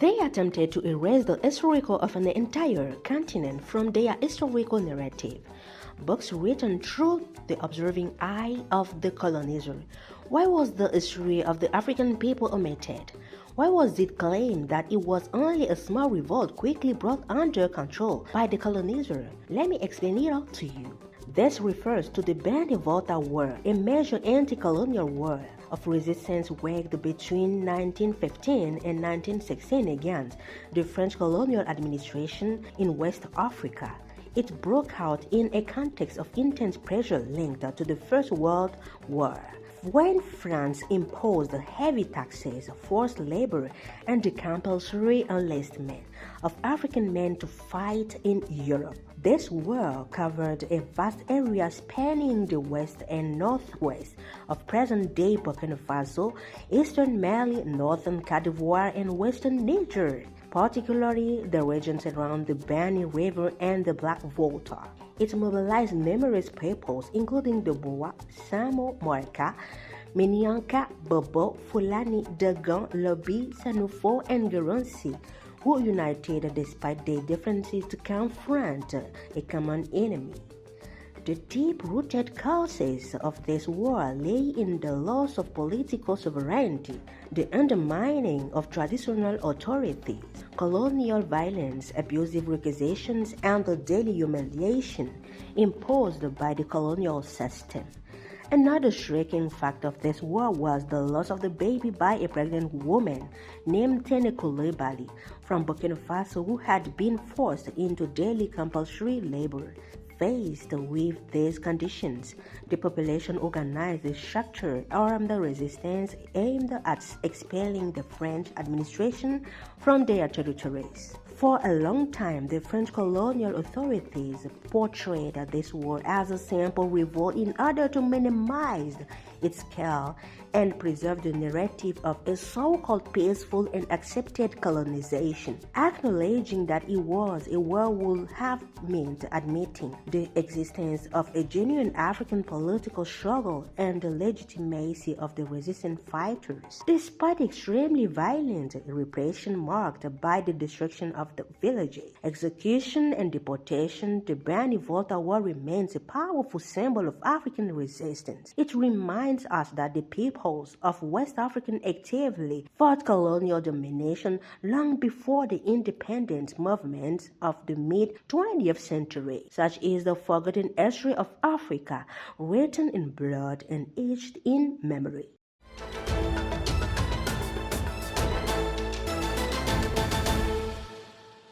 They attempted to erase the historical of an entire continent from their historical narrative. Books written through the observing eye of the colonizer. Why was the history of the African people omitted? Why was it claimed that it was only a small revolt quickly brought under control by the colonizer? Let me explain it all to you. This refers to the Bani-Volta War, a major anti-colonial war of resistance waged between 1915 and 1916 against the French colonial administration in West Africa. It broke out in a context of intense pressure linked to the First World War, when France imposed heavy taxes, forced labor, and the compulsory enlistment of African men to fight in Europe. This war covered a vast area spanning the west and northwest of present-day Burkina Faso, eastern Mali, northern Côte d'Ivoire, and western Niger, particularly the regions around the Bani River and the Bani-Volta. It mobilized numerous peoples, including the Boa, Samo, Morka, Minyanka, Bobo, Fulani, Dagan, Lobi, Sanufo, and Garansi, who united despite their differences to confront a common enemy. The deep-rooted causes of this war lay in the loss of political sovereignty, the undermining of traditional authorities, colonial violence, abusive requisitions, and the daily humiliation imposed by the colonial system. Another striking fact of this war was the loss of the baby by a pregnant woman named Tene Coulibaly from Burkina Faso, who had been forced into daily compulsory labor. Faced with these conditions, the population organized a structured armed resistance aimed at expelling the French administration from their territories. For a long time, the French colonial authorities portrayed this war as a simple revolt in order to minimize its scale and preserve the narrative of a so-called peaceful and accepted colonization. Acknowledging that it was a war would have meant admitting the existence of a genuine African political struggle and the legitimacy of the resistance fighters. Despite extremely violent repression marked by the destruction of the villages, execution, and deportation, the Bani-Volta War remains a powerful symbol of African resistance. It reminds us that the peoples of West Africa actively fought colonial domination long before the independence movements of the mid-20th century. Such is the forgotten history of Africa, written in blood and etched in memory.